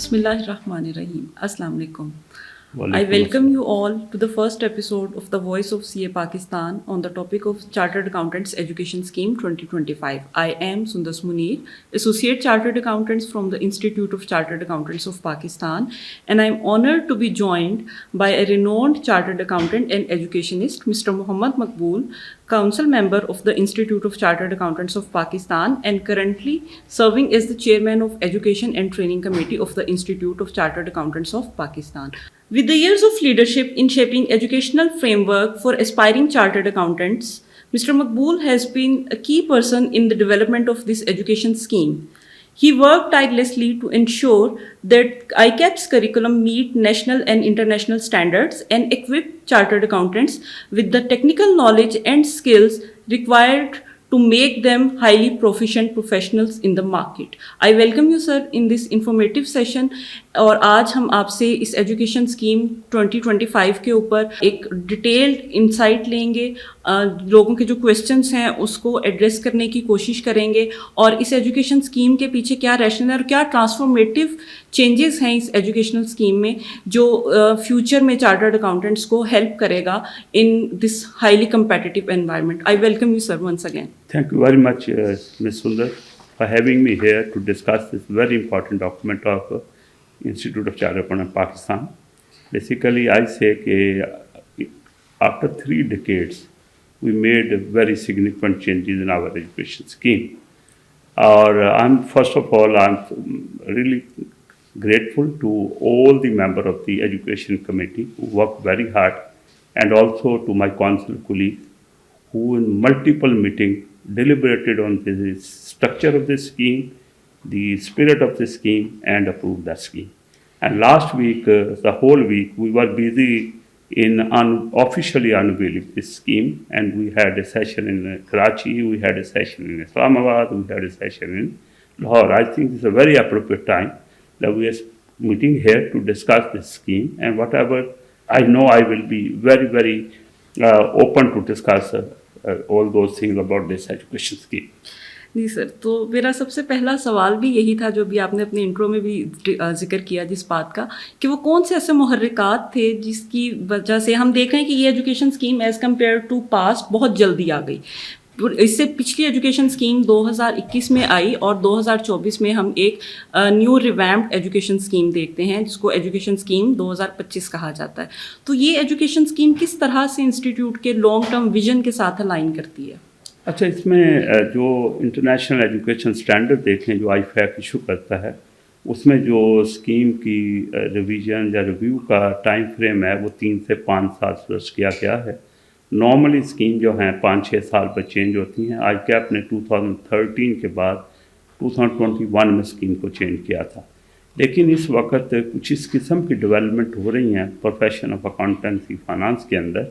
Bismillahirrahmanirrahim. Assalamu alaikum. I welcome you all to the first episode of the Voice of CA Pakistan on the topic of Chartered Accountants Education Scheme 2025. I am Sundas Munir, Associate Chartered Accountant from the Institute of Chartered Accountants of Pakistan, and I am honored to be joined by a renowned Chartered Accountant and Educationist, Mr. Muhammad Maqbool, Council Member of the Institute of Chartered Accountants of Pakistan and currently serving as the Chairman of Education and Training Committee of the Institute of Chartered Accountants of Pakistan. With the years of leadership in shaping educational framework for aspiring chartered accountants, Mr. Maqbool has been a key person in the development of this education scheme. He worked tirelessly to ensure that ICAP's curriculum meet national and international standards and equip chartered accountants with the technical knowledge and skills required to make them highly proficient professionals in the market. I welcome you, sir, in this informative session. اور آج ہم آپ سے اس education scheme 2025 کے اوپر ایک detailed insight لیں گے, لوگوں کے جو کویسچنس ہیں اس کو ایڈریس کرنے کی کوشش کریں گے, اور اس ایجوکیشن اسکیم کے پیچھے کیا ریشنل ہے اور کیا ٹرانسفارمیٹیو چینجز ہیں اس ایجوکیشنل اسکیم میں جو فیوچر میں چارٹرڈ اکاؤنٹنٹس کو ہیلپ کرے گا in this highly competitive environment. I welcome you sir once again. Thank you very much, Ms. Sundar, for having me here to discuss this very important document of Institute of Chartered Accountants Pakistan. Basically, I say that after 3 decades, we made very significant changes in our education scheme. First of all, I'm really grateful to all the members of the Education Committee who worked very hard, and also to my council colleagues who in multiple meetings deliberated on the structure of the scheme, the spirit of the scheme, and approved the scheme. And last week, the whole week, we were busy in officially unveiling this scheme, and we had a session in Karachi, we had a session in Islamabad, we had a session in Lahore. I think it's a very appropriate time that we are meeting here to discuss this scheme, and whatever I know, I will be very, very open to discuss all those things about this education scheme. جی سر, تو میرا سب سے پہلا سوال بھی یہی تھا جو بھی آپ نے اپنے انٹرو میں بھی ذکر کیا جس بات کا, کہ وہ کون سے ایسے محرکات تھے جس کی وجہ سے ہم دیکھ رہے ہیں کہ یہ education scheme as compare to past بہت جلدی آ گئی. اس سے پچھلی ایجوکیشن اسکیم 2021 میں آئی اور 2024 میں ہم ایک نیو ریویمپڈ ایجوکیشن اسکیم دیکھتے ہیں جس کو ایجوکیشن اسکیم 2025 کہا جاتا ہے. تو یہ ایجوکیشن اسکیم کس طرح سے انسٹیٹیوٹ کے لانگ ٹرم ویژن کے ساتھ الائن کرتی ہے؟ اچھا, اس میں جو انٹرنیشنل ایجوکیشن اسٹینڈرڈ دیکھیں جو آئی فیک ایشو کرتا ہے, اس میں جو اسکیم کی ریویژن یا ریویو کا ٹائم فریم ہے وہ 3 سے 5 سال سرچ کیا گیا ہے. نارملی اسکیم جو ہیں 5-6 سال پر چینج ہوتی ہیں. آئی کیپ نے 2013 کے بعد 2021 میں اسکیم کو چینج کیا تھا, لیکن اس وقت کچھ اس قسم کی ڈیولپمنٹ ہو رہی ہیں پروفیشن آف اکاؤنٹنسی فائنانس کے اندر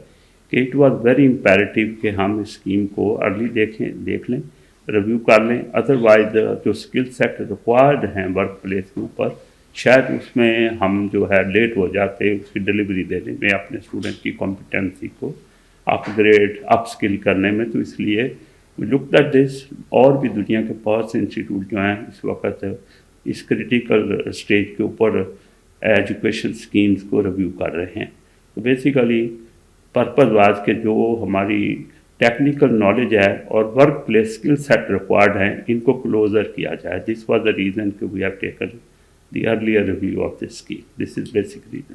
کہ اٹ واز ویری امپیریٹیو کہ ہم اس اسکیم کو ارلی دیکھ لیں, ریویو کر لیں. ادروائز جو اسکل سیٹ ریکوائرڈ ہیں ورک پلیس کے اوپر, شاید اس میں ہم جو ہے لیٹ ہو جاتے اس کی ڈلیوری دینے میں, اپنے اسٹوڈنٹ کی کمپیٹنسی کو اپ گریڈ اپ اسکل کرنے میں. تو اس لیے لک ایٹ دس, اور بھی دنیا کے بہت سے انسٹیٹیوٹ جو ہیں اس وقت اس کریٹیکل اسٹیج کے اوپر ایجوکیشن اسکیمس کو ریویو کر رہے ہیں. تو بیسیکلی پرپز واز کہ جو ہماری ٹیکنیکل نالج ہے اور work place skill set required ہیں ان کو کلوزر کیا جائے. دس واز دا ریزن کہ we have taken the earlier review of this scheme. This is basic reason.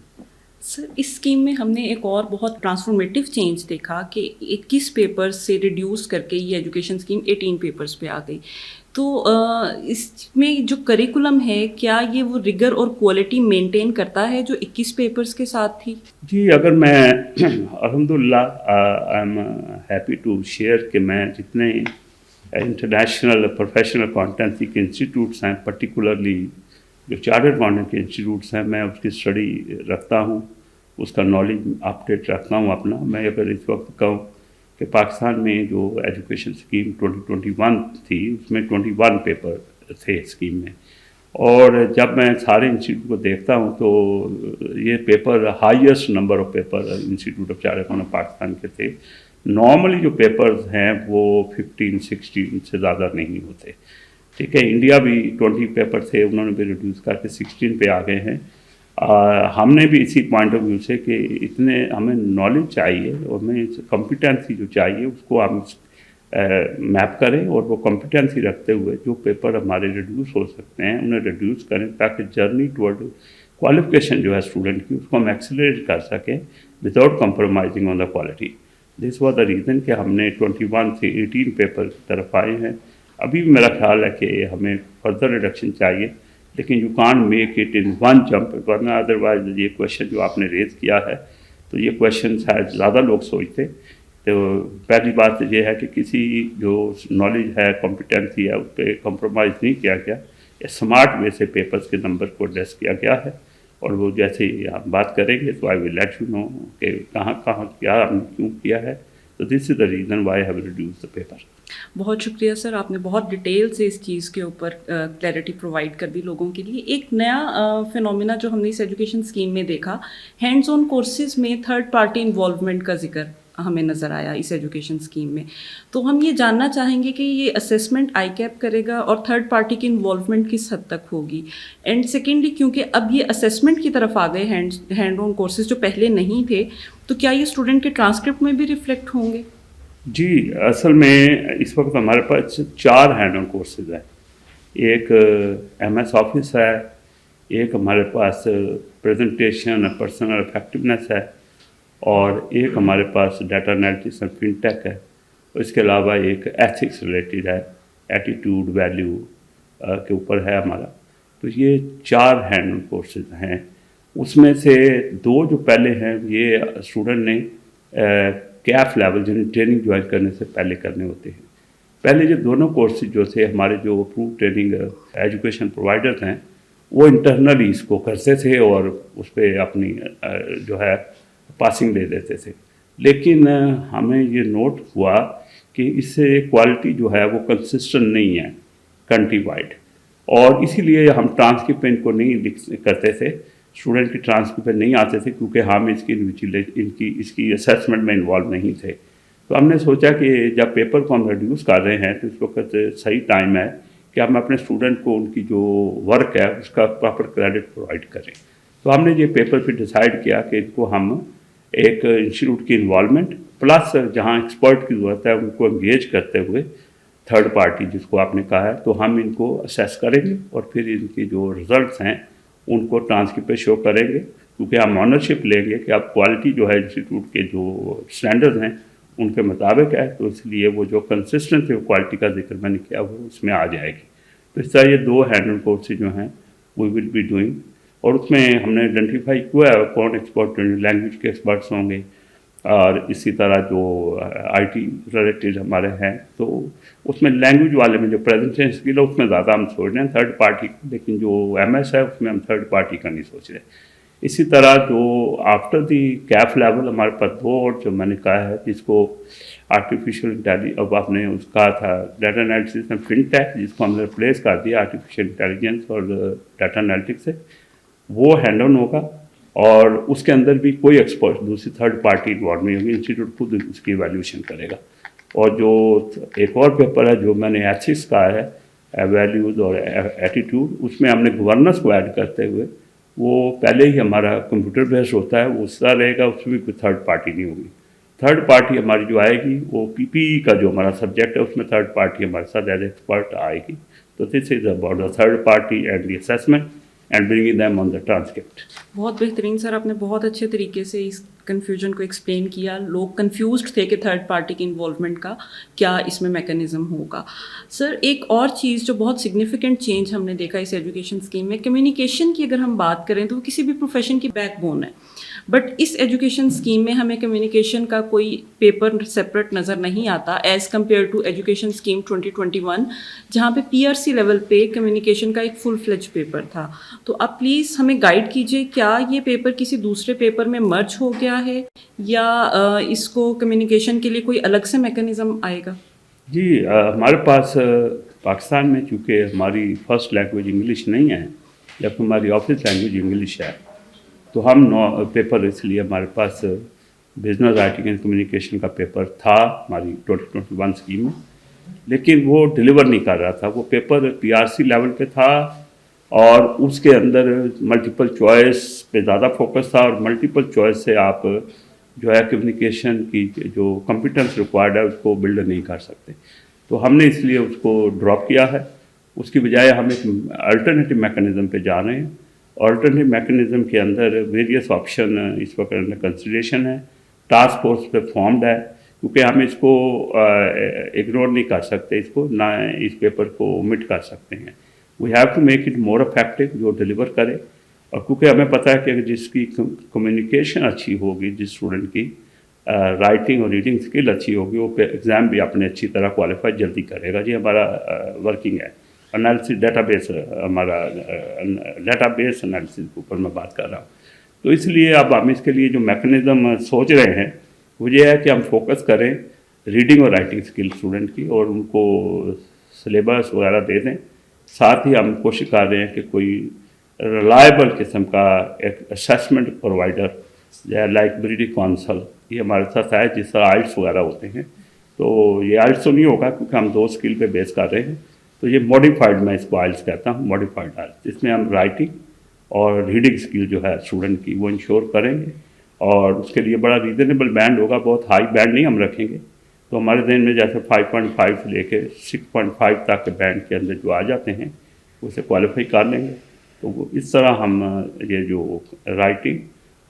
Sir, اس اسکیم میں ہم نے ایک اور بہت ٹرانسفارمیٹیو چینج دیکھا کہ 21 پیپرز سے ریڈیوس کر کے یہ ایجوکیشن اسکیم 18 پیپرز پہ آ گئی. تو اس میں جو کریکولم ہے کیا یہ وہ ریگر اور کوالٹی مینٹین کرتا ہے جو 21 پیپرز کے ساتھ تھی؟ جی, اگر میں الحمدللہ I am happy to share کہ میں جتنے انٹرنیشنل پروفیشنل اکاؤنٹنسی کے انسٹیٹیوٹس ہیں, پرٹیکولرلی جو چارٹرڈ اکاؤنٹنٹ کے انسٹیٹیوٹس ہیں, میں اس کی اسٹڈی رکھتا ہوں, اس کا نالج اپڈیٹ رکھتا ہوں اپنا. میں اگر اس وقت کہوں کہ پاکستان میں جو ایجوکیشن اسکیم 2021 تھی اس میں 21 پیپر تھے اسکیم میں, اور جب میں سارے انسٹیٹیوٹ کو دیکھتا ہوں تو یہ paper highest number of paper institute of chartered accountant Pakistan کے تھے. نارملی جو پیپرز ہیں وہ 15-16 سے زیادہ نہیں ہوتے. ٹھیک ہے. انڈیا بھی 20 پیپر تھے, انہوں نے بھی ریڈیوس کر کے 16 پہ آ گئے ہیں. ہم نے بھی اسی پوائنٹ آف ویو سے کہ اتنے ہمیں نالج چاہیے اور ہمیں کمپیٹنسی جو چاہیے اس کو ہم میپ کریں, اور وہ کمپیٹنسی رکھتے ہوئے جو پیپر ہمارے ریڈیوس ہو سکتے ہیں انہیں ریڈیوس کریں, تاکہ جرنی ٹورڈ کوالیفکیشن جو ہے اسٹوڈنٹ کی اس کو ہم ایکسیلریٹ کر سکیں without compromising on the quality. This was the reason کہ ہم نے 21 سے 18 پیپر کی طرف آئے ہیں. ابھی بھی میرا خیال ہے کہ ہمیں فردر ریڈکشن چاہیے, لیکن you can't make it in one jump, ورنہ ادروائز یہ کویشچن جو آپ نے ریز کیا ہے تو یہ کویشچن شاید زیادہ لوگ سوچتے. تو پہلی بات یہ ہے کہ کسی جو نالج ہے, کمپیٹنسی ہے, اس پہ کمپرومائز نہیں کیا گیا. اسمارٹ وے سے پیپرز کے نمبر کو ایڈریس کیا گیا ہے, اور وہ جیسے ہی آپ بات کریں گے تو I will let you know کہ کہاں کہاں کیا ہم نے کیوں کیا ہے. تو this is the reason why have reduce the paper. بہت شکریہ سر, آپ نے بہت ڈیٹیل سے اس چیز کے اوپر کلیئرٹی پرووائڈ کر دی لوگوں کے لیے. ایک نیا فینومینا جو ہم نے اس ایجوکیشن اسکیم میں دیکھا, ہینڈز آن کورسز میں تھرڈ پارٹی انوالومنٹ کا ذکر ہمیں نظر آیا اس ایجوکیشن اسکیم میں. تو ہم یہ جاننا چاہیں گے کہ یہ اسیسمنٹ آئی کیپ کرے گا اور تھرڈ پارٹی کی انوالومنٹ کس حد تک ہوگی. اینڈ سیکنڈلی, کیونکہ اب یہ اسیسمنٹ کی طرف آ گئے ہینڈ آن کورسز جو پہلے نہیں تھے, تو کیا یہ اسٹوڈنٹ کے ٹرانسکرپٹ میں بھی ریفلیکٹ ہوں گے؟ جی, اصل میں اس وقت ہمارے پاس 4 ہینڈ آن کورسز ہیں. ایک ایم ایس آفس ہے, ایک ہمارے پاس پریزنٹیشن پرسنل افیکٹونیس ہے, اور ایک ہمارے پاس ڈیٹا انالیٹکس اینڈ فن ٹیک ہے. اس کے علاوہ ایک ایتھکس ریلیٹڈ ہے, ایٹیٹیوڈ ویلیو کے اوپر ہے ہمارا. تو یہ 4 ہینڈ آن کورسز ہیں. اس میں سے 2 جو پہلے ہیں یہ اسٹوڈنٹ نے کیف لیول یعنی ٹریننگ جوائن کرنے سے پہلے کرنے ہوتے ہیں. پہلے جو دونوں کورسز جو تھے ہمارے جو اپروو ٹریننگ ایجوکیشن پرووائڈرز ہیں وہ انٹرنلی اس کو کرتے تھے اور اس پہ اپنی جو ہے پاسنگ دے دیتے تھے. لیکن ہمیں یہ نوٹ ہوا کہ اس سے کوالٹی جو ہے وہ کنسسٹنٹ نہیں ہے کنٹری وائڈ, اور اسی لیے ہم ٹرانسکرپٹ ان کو نہیں کرتے تھے, اسٹوڈنٹ کی ٹرانسکرپٹ نہیں آتے تھے, کیونکہ ہم اس کی اسیسمنٹ میں انوالو نہیں تھے. تو ہم نے سوچا کہ جب پیپر کو ہم ریڈیوس کر رہے ہیں تو اس وقت صحیح ٹائم ہے کہ ہم اپنے اسٹوڈنٹ کو ان کی جو ورک ہے اس کا پراپر کریڈٹ پرووائڈ کریں. تو ہم نے یہ پیپر پہ ڈیسائیڈ کیا کہ ان کو ہم ایک انسٹیٹیوٹ کی انوالومنٹ پلس جہاں ایکسپرٹ کی ضرورت ہے ان کو انگیج کرتے ہوئے تھرڈ پارٹی جس کو آپ نے کہا ہے, تو ہم ان کو اسیس کریں گے اور پھر ان کی جو ریزلٹس ہیں ان کو ٹرانسکرپٹ پہ شو کریں گے, کیونکہ ہم آنرشپ لیں گے کہ اب کوالٹی جو ہے انسٹیٹیوٹ کے جو اسٹینڈرڈ ہیں ان کے مطابق ہے. تو اس لیے وہ جو کنسسٹنسی کوالٹی کا ذکر میں نے کیا وہ اس میں آ جائے گی. تو اس طرح یہ 2 ہینڈ آن کورسز جو ہیں وی ول بی ڈوئنگ, اور اس میں ہم نے آئیڈینٹیفائی کیا ہے کون ایکسپرٹ لینگویج کے ایکسپرٹس ہوں گے, اور اسی طرح جو آئی ٹی ریلیٹڈ ہمارے ہیں تو اس میں لینگویج والے میں جو پریزنٹیشن اسکل ہے اس میں زیادہ ہم سوچ رہے ہیں تھرڈ پارٹی, لیکن جو ایم ایس ہے اس میں ہم تھرڈ پارٹی کا نہیں سوچ رہے. اسی طرح جو آفٹر دی کیف لیول ہمارے پاس 2 اور جو میں نے کہا ہے جس کو آرٹیفیشیل انٹیلیجنس, اب آپ نے اس کہا تھا ڈیٹا انالیسس اینڈ فن ٹیک, جس کو ہم نے ریپلیس کر دیا آرٹیفیشیل انٹیلیجنس اور ڈیٹا انالیٹکس سے, وہ ہینڈ آن ہوگا. اور اس کے اندر بھی کوئی ایکسپرٹ دوسری تھرڈ پارٹی انوالو نہیں ہوگی, انسٹیٹیوٹ خود اس کی ایویلیویشن کرے گا. اور جو ایک اور پیپر ہے جو میں نے ایتھکس کہا ہے, ویلیوز اور ایٹیٹیوڈ, اس میں ہم نے گورننس کو ایڈ کرتے ہوئے وہ پہلے ہی ہمارا کمپیوٹر بیسڈ ہوتا ہے, وہ اس طرح رہے گا, اس میں بھی کوئی تھرڈ پارٹی نہیں ہوگی. تھرڈ پارٹی ہماری جو آئے گی وہ پی پی ای کا جو ہمارا سبجیکٹ ہے اس میں تھرڈ پارٹی ہمارے ساتھ ایز ایکسپرٹ آئے گی. تو this is about the third party and the assessment and bringing them on the transcript. بہت بہترین سر, آپ نے بہت اچھے طریقے سے اس کنفیوژن کو ایکسپلین کیا. لوگ کنفیوزڈ تھے کہ تھرڈ پارٹی کی انوالومنٹ کا کیا اس میں میکینزم ہوگا. سر ایک اور چیز جو بہت سگنیفیکنٹ چینج ہم نے دیکھا اس ایجوکیشن اسکیم میں, کمیونیکیشن کی اگر ہم بات کریں تو وہ کسی بھی پروفیشن کی بیک بون ہے, بٹ اس ایجوکیشن اسکیم میں ہمیں کمیونیکیشن کا کوئی پیپر سپریٹ نظر نہیں آتا as compare to education scheme 2021 جہاں پہ پی آر سی لیول پہ کمیونیکیشن کا ایک فل فلیج پیپر تھا. تو آپ پلیز ہمیں گائیڈ کیجیے, کیا یہ پیپر کسی دوسرے پیپر میں مرج ہو گیا ہے یا اس کو کمیونیکیشن کے لیے کوئی الگ سے میکینزم آئے گا؟ جی, ہمارے پاس پاکستان میں چونکہ ہماری فرسٹ لینگویج انگلش نہیں ہے جبکہ ہماری آفس لینگویج انگلش ہے, تو ہم پیپر اس لیے ہمارے پاس بزنس رائٹنگ اینڈ کمیونیکیشن کا پیپر تھا ہماری 2021 اسکیم میں. لیکن وہ ڈلیور نہیں کر رہا تھا. وہ پیپر PRC لیول پہ تھا اور اس کے اندر ملٹیپل چوائس پہ زیادہ فوکس تھا, اور ملٹیپل چوائس سے آپ جو ہے کمیونیکیشن کی جو کمپیٹنس ریکوائرڈ ہے اس کو بلڈ نہیں کر سکتے. تو ہم نے اس لیے اس کو ڈراپ کیا ہے. اس کی بجائے ہم ایک الٹرنیٹیو میکانزم پہ جا رہے ہیں. الٹرنیٹیو میکانزم کے اندر ویریس آپشن اس وقت انڈر کنسیڈریشن ہے. ٹاسک فورس پہ فارمڈ ہے, کیونکہ ہم اس کو اگنور نہیں کر سکتے, اس کو نہ اس پیپر کو omit کر سکتے ہیں. We have to make it more effective, جو ڈلیور کرے. اور کیونکہ ہمیں پتہ ہے کہ جس کی کمیونیکیشن اچھی ہوگی, جس اسٹوڈنٹ کی رائٹنگ اور ریڈنگ اسکل اچھی ہوگی, وہ ایگزام بھی اپنے اچھی طرح کوالیفائی جلدی کرے گا. جی ہمارا ورکنگ ہے انالیسس ڈیٹا بیس, ہمارا ڈیٹا بیس انالیسس کے اوپر میں بات کر رہا ہوں. تو اس لیے اب ہم اس کے لیے جو میکانزم سوچ رہے ہیں وہ یہ ہے کہ ہم فوکس کریں ریڈنگ اور رائٹنگ اسکل اسٹوڈنٹ کی, اور ان کو سلیبس وغیرہ دے دیں. ساتھ ہی ہم کوشش کر رہے ہیں کہ کوئی ریلائبل قسم کا ایک اسیسمنٹ پرووائڈر یا لائک برٹش کونسل یہ ہمارے ساتھ ہے, جس طرح آئلٹس وغیرہ ہوتے ہیں. تو یہ آئلٹس تو نہیں ہوگا کیونکہ ہم 2 اسکل پہ بیس کر رہے ہیں. تو یہ موڈیفائڈ, میں اس کو آئلٹس کہتا ہوں, موڈیفائڈ آئلٹس, جس میں ہم رائٹنگ اور ریڈنگ اسکل جو ہے اسٹوڈنٹ کی وہ انشور کریں گے. اور اس کے لیے بڑا ریزنیبل بینڈ ہوگا, بہت ہائی بینڈ نہیں ہم رکھیں گے. تو ہمارے ذہن میں جیسے 5.5 سے لے کے 6.5 تک کے بینڈ کے اندر جو آ جاتے ہیں اسے کوالیفائی کر لیں گے. تو وہ اس طرح ہم یہ جو رائٹنگ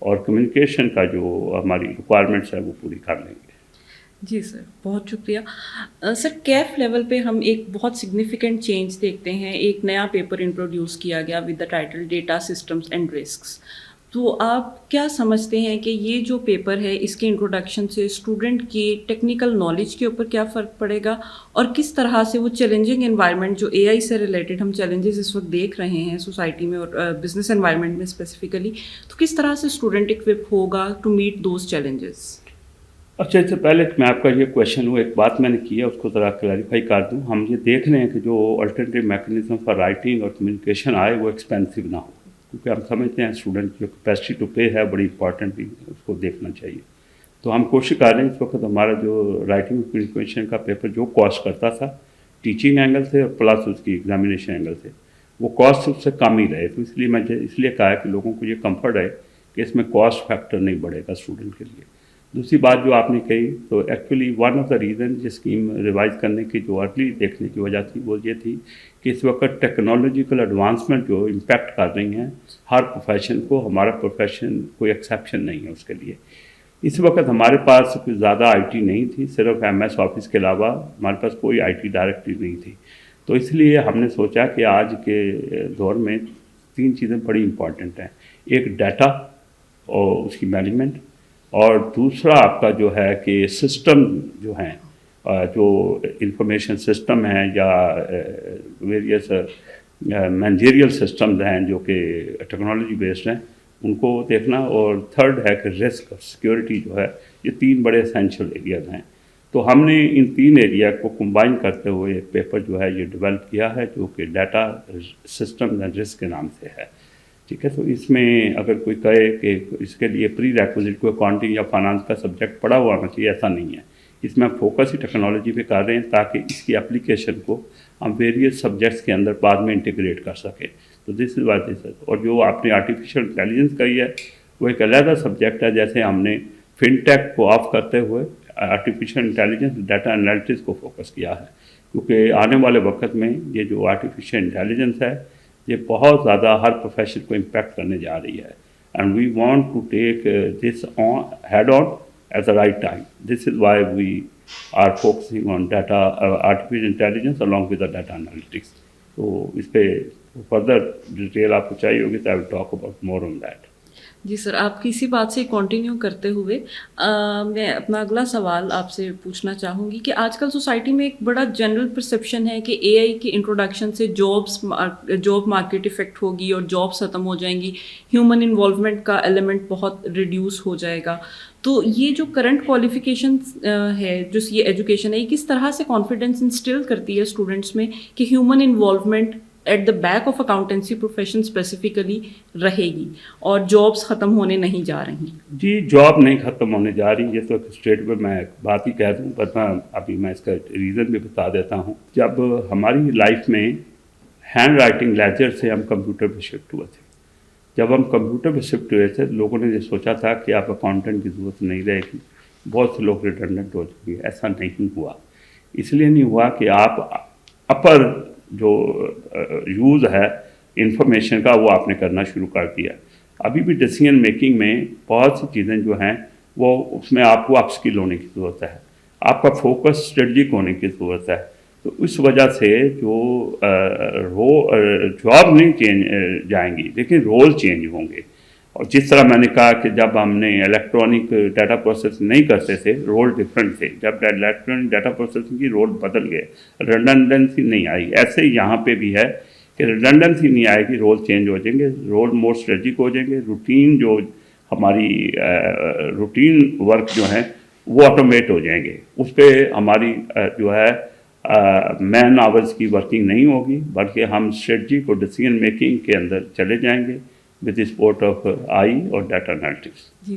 اور کمیونیکیشن کا جو ہماری ریکوائرمنٹس ہے وہ پوری کر لیں گے. جی سر, بہت شکریہ. سر کیف لیول پہ ہم ایک بہت سگنیفیکنٹ چینج دیکھتے ہیں. ایک نیا پیپر انٹروڈیوس کیا گیا with the title data systems and risks. تو آپ کیا سمجھتے ہیں کہ یہ جو پیپر ہے اس کے انٹروڈکشن سے اسٹوڈنٹ کی ٹیکنیکل نالج کے اوپر کیا فرق پڑے گا, اور کس طرح سے وہ چیلنجنگ انوائرمنٹ جو AI سے ریلیٹڈ ہم چیلنجز اس وقت دیکھ رہے ہیں سوسائٹی میں اور بزنس انوائرمنٹ میں اسپیسیفکلی, تو کس طرح سے اسٹوڈنٹ اکوپ ہوگا ٹو میٹ دوز چیلنجز؟ اچھا, اس سے پہلے میں آپ کا یہ کویشچن ہو, ایک بات میں نے کی ہے اس کو ذرا کلیریفائی کر دوں. ہم یہ دیکھ رہے ہیں کہ جو الٹرنیٹیو میکانزم فار رائٹنگ اور کمیونیکیشن آئے وہ ایکسپینسو نہ ہو, کیونکہ ہم سمجھتے ہیں اسٹوڈنٹ جو کیپیسٹی ٹو پے ہے بڑی امپورٹنٹ بھی, اس کو دیکھنا چاہیے. تو ہم کوشش کر رہے ہیں اس وقت ہمارا جو رائٹنگ اور کمیونیکیشن کا پیپر جو کاسٹ کرتا تھا ٹیچنگ اینگل سے اور پلس اس کی ایگزامینیشن اینگل سے, وہ کاسٹ اس سے کم ہی رہے. تو اس لیے میں اس لیے کہا ہے کہ لوگوں کو یہ کمفرٹ ہے کہ اس میں کاسٹ فیکٹر نہیں بڑھے گا اسٹوڈنٹ کے لیے. دوسری بات جو آپ نے کہی, تو actually one of the reason یہ اسکیم ریوائز کرنے کی جو ارلی دیکھنے کی وجہ تھی وہ یہ تھی کہ اس وقت ٹیکنالوجیکل ایڈوانسمنٹ جو امپیکٹ کر رہی ہیں ہر پروفیشن کو. ہمارا پروفیشن کوئی ایکسیپشن نہیں ہے اس کے لیے. اس وقت ہمارے پاس کوئی زیادہ IT نہیں تھی, صرف MS آفس کے علاوہ ہمارے پاس کوئی IT ڈائریکٹری نہیں تھی. تو اس لیے ہم نے سوچا کہ آج کے دور میں 3 چیزیں بڑی امپورٹنٹ ہیں. ایک ڈیٹا اور اس کی مینجمنٹ, اور دوسرا آپ کا جو ہے کہ سسٹم جو ہیں, جو انفارمیشن سسٹم ہیں یا ویریس مینیجریل سسٹمز ہیں جو کہ ٹیکنالوجی بیسڈ ہیں, ان کو دیکھنا. اور تھرڈ ہے کہ رسک اور سیکیورٹی جو ہے, یہ 3 بڑے اسینشیل ایریاز ہیں. تو ہم نے ان 3 ایریا کو کمبائن کرتے ہوئے ایک پیپر جو ہے یہ ڈیولپ کیا ہے جو کہ ڈیٹا سسٹم اینڈ رسک کے نام سے ہے. ٹھیک ہے, تو اس میں اگر کوئی کہے کہ اس کے لیے پری ریکوزٹ کوئی اکاؤنٹنگ یا فائنانس کا سبجیکٹ پڑھا ہوا ہونا چاہیے, ایسا نہیں ہے. اس میں فوکس ہی ٹیکنالوجی پہ کر رہے ہیں تاکہ اس کی اپلیکیشن کو ہم ویریس سبجیکٹس کے اندر بعد میں انٹیگریٹ کر سکیں. تو دس از وائی دس. اور جو آپ نے آرٹیفیشیل انٹیلیجنس کہی ہے وہ ایک علیحدہ سبجیکٹ ہے. جیسے ہم نے فن ٹیک کو آف کرتے ہوئے آرٹیفیشیل انٹیلیجنس ڈیٹا انالیٹکس کو فوکس کیا ہے, کیونکہ آنے والے وقت میں یہ جو آرٹیفیشیل انٹیلیجنس ہے یہ بہت زیادہ ہر پروفیشن کو امپیکٹ کرنے جا رہی ہے. And we want to take this on head on at the right time. This is why we are focusing on data artificial intelligence along with the data analytics. تو اس پہ فردر ڈیٹیل آپ کو چاہیے ہوگی تو I will talk about more on that. جی sir, آپ کی اسی بات سے کنٹینیو کرتے ہوئے میں اپنا اگلا سوال آپ سے پوچھنا چاہوں گی کہ آج کل سوسائٹی میں ایک بڑا جنرل پرسیپشن ہے کہ AI کے انٹروڈکشن سے جاب مارکیٹ افیکٹ ہوگی اور جابس ختم ہو جائیں گی, ہیومن انوالومنٹ کا ایلیمنٹ بہت ریڈیوس ہو جائے گا. تو یہ جو کرنٹ کوالیفیکیشن ہے, جو یہ ایجوکیشن ہے, یہ کس طرح سے کانفیڈنس انسٹل کرتی ہے اسٹوڈنٹس میں کہ human involvement at the back of accountancy profession specifically رہے گی اور جابس ختم ہونے نہیں جا رہی؟ جی جاب نہیں ختم ہونے جا رہی، یہ تو ایک اسٹیٹ میں بات ہی کہہ دوں، ورنہ ابھی میں اس کا ریزن بھی بتا دیتا ہوں. جب ہماری لائف میں ہینڈ رائٹنگ لیجر سے ہم کمپیوٹر پہ شفٹ ہوئے تھے، جب ہم کمپیوٹر پہ شفٹ ہوئے تھے لوگوں نے یہ سوچا تھا کہ آپ اکاؤنٹنٹ کی ضرورت نہیں رہے گی، بہت سے لوگ ریڈنڈنٹ ہو جائیں گے. ایسا نہیں ہوا. اس لیے نہیں ہوا کہ آپ اپر جو یوز ہے انفارمیشن کا وہ آپ نے کرنا شروع کر دیا. ابھی بھی ڈیسیژن میکنگ میں بہت سی چیزیں جو ہیں وہ اس میں آپ کو اپ اسکل ہونے کی ضرورت ہے، آپ کا فوکس اسٹریٹجک ہونے کی ضرورت ہے. تو اس وجہ سے جو جاب نہیں چینج جائیں گی لیکن رول چینج ہوں گے. اور جس طرح میں نے کہا کہ جب ہم نے الیکٹرانک ڈیٹا پروسیسنگ نہیں کرتے تھے رول ڈفرینٹ تھے، جب الیکٹرانک ڈیٹا پروسیسنگ کی رول بدل گئے، ریڈنڈنسی نہیں آئی. ایسے ہی یہاں پہ بھی ہے کہ ریڈنڈنسی نہیں آئے گی، رول چینج ہو جائیں گے، رول مور اسٹریٹجک ہو جائیں گے. روٹین جو ہماری روٹین ورک جو ہیں وہ آٹومیٹ ہو جائیں گے. اس پہ ہماری جو ہے مین آورز کی ورکنگ نہیں ہوگی، بلکہ ہم اسٹریٹجک اور ڈیسیژن میکنگ کے اندر چلے جائیں گے with the support of AI اور ڈیٹا انالیٹکس. جی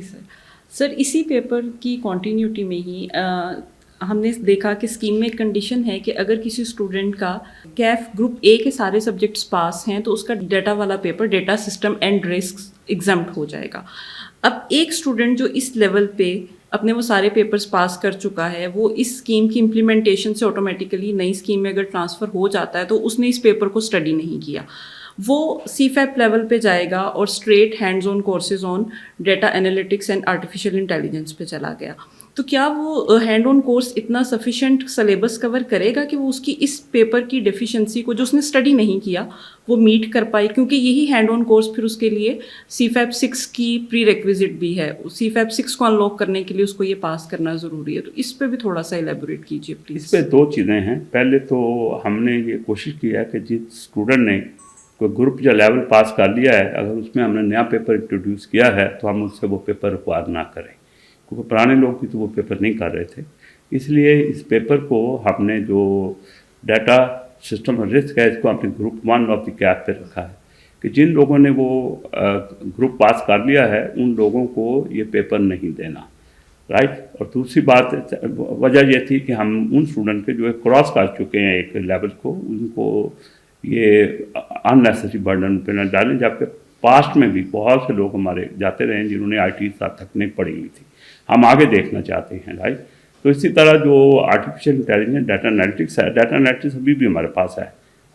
سر اسی پیپر کی کنٹینیوٹی میں ہی ہم نے دیکھا کہ اسکیم میں ایک کنڈیشن ہے کہ اگر کسی اسٹوڈنٹ کا کیف گروپ اے کے سارے سبجیکٹس پاس ہیں تو اس کا ڈیٹا والا paper data system and risk exempt ہو جائے گا. اب ایک اسٹوڈنٹ جو اس لیول پہ اپنے وہ سارے پیپرز پاس کر چکا ہے وہ اس اسکیم کی امپلیمنٹیشن سے آٹومیٹیکلی نئی اسکیم میں اگر ٹرانسفر ہو جاتا ہے تو اس نے اس پیپر کو اسٹڈی نہیں کیا، وہ سی فیپ لیول پہ جائے گا اور straight hands on courses on data analytics and artificial intelligence پہ چلا گیا. تو کیا وہ ہینڈ آن کورس اتنا سفیشینٹ سلیبس کور کرے گا کہ وہ اس کی اس پیپر کی ڈیفیشنسی کو جو اس نے اسٹڈی نہیں کیا وہ میٹ کر پائے؟ کیونکہ یہی ہینڈ آن کورس پھر اس کے لیے سی فیپ 6 کی پری ریکویزٹ بھی ہے، سی فیپ 6 کو انلاک کرنے کے لیے اس کو یہ پاس کرنا ضروری ہے. تو اس پہ بھی تھوڑا سا ایلیبوریٹ کیجیے پلیز. اس پہ دو چیزیں ہیں. پہلے تو ہم نے یہ کوشش کی ہے کہ جس اسٹوڈنٹ نے کوئی گروپ یا لیول پاس کر لیا ہے اگر اس میں ہم نے نیا پیپر انٹروڈیوس کیا ہے تو ہم اس سے وہ پیپر ریکوائر نہ کریں، کیونکہ پرانے لوگ بھی تو وہ پیپر نہیں کر رہے تھے. اس لیے اس پیپر کو ہم نے جو ڈیٹا سسٹم اور رسک ہے اس کو اپنے گروپ 1 آف دی کیپ پہ رکھا ہے کہ جن لوگوں نے وہ گروپ پاس کر لیا ہے ان لوگوں کو یہ پیپر نہیں دینا، رائٹ. اور دوسری بات وجہ یہ تھی کہ ہم ان اسٹوڈنٹ کے جو کراس کر چکے ہیں ایک لیول کو ان کو یہ اننیسسری برڈن پہ نہ ڈالیں، جبکہ پاسٹ میں بھی بہت سے لوگ ہمارے جاتے رہے ہیں جنہوں نے آئی ٹی ساتھ تک نہیں پڑھی ہوئی تھی. ہم آگے دیکھنا چاہتے ہیں، رائٹ. تو اسی طرح جو آرٹیفیشیل انٹیلیجنس ڈیٹا انالیٹکس ہے، ڈیٹا انالیٹکس ابھی بھی ہمارے پاس ہے،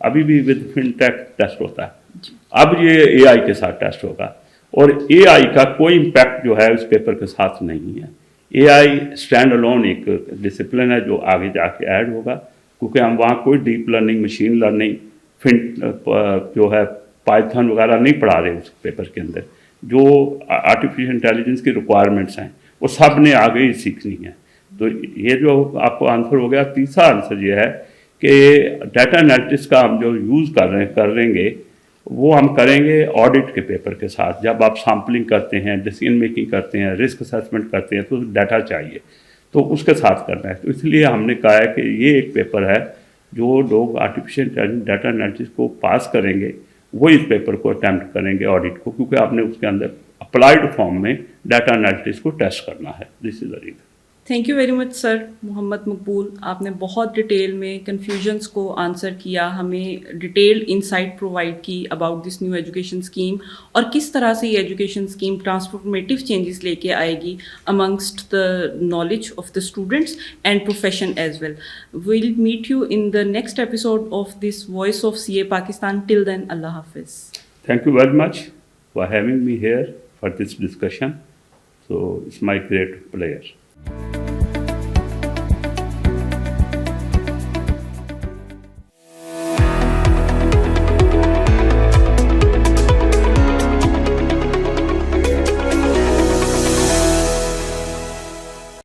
ابھی بھی ود فن ٹیک ٹیسٹ ہوتا ہے. اب یہ اے آئی کے ساتھ ٹیسٹ ہوگا اور اے آئی کا کوئی امپیکٹ جو ہے اس پیپر کے ساتھ نہیں ہے. اے آئی اسٹینڈ الون ایک ڈسپلن ہے جو آگے جا کے ایڈ ہوگا، کیونکہ ہم وہاں کوئی ڈیپ لرننگ مشین لرننگ جو ہے پائتھن وغیرہ نہیں پڑھا رہے اس پیپر کے اندر. جو آرٹیفیشیل انٹیلیجنس کی ریکوائرمنٹس ہیں وہ سب نے آگے ہی سیکھنی ہے. تو یہ جو آپ کو آنسر ہو گیا. تیسرا آنسر یہ ہے کہ ڈیٹا انالیٹکس کا ہم جو یوز کر رہیں گے وہ ہم کریں گے آڈٹ کے پیپر کے ساتھ. جب آپ سیمپلنگ کرتے ہیں، ڈیسیژن میکنگ کرتے ہیں، رسک اسیسمنٹ کرتے ہیں تو ڈیٹا چاہیے تو اس کے ساتھ کرنا ہے. تو اس لیے ہم نے کہا ہے کہ یہ ایک پیپر ہے جو لوگ آرٹیفیشیل انٹیلیجنس ڈیٹا انالیٹکس کو پاس کریں گے وہ اس پیپر کو اٹیمپٹ کریں گے آڈٹ کو، کیونکہ آپ نے اس کے اندر اپلائڈ فارم میں ڈیٹا انالیٹکس کو ٹیسٹ کرنا ہے. This is the reason. Thank you very much sir Muhammad Maqbool. آپ نے بہت ڈیٹیل میں کنفیوژنس کو آنسر کیا، ہمیں ڈیٹیلڈ انسائٹ پرووائڈ کی about this new education scheme اور کس طرح سے یہ ایجوکیشن اسکیم ٹرانسفارمیٹیو چینجز لے کے آئے گی amongst the knowledge of the students and profession as well. We'll meet you in the next episode of this voice of C A Pakistan. Till then اللہ حافظ. Thank you very much for having me here for this discussion. So it's my great pleasure.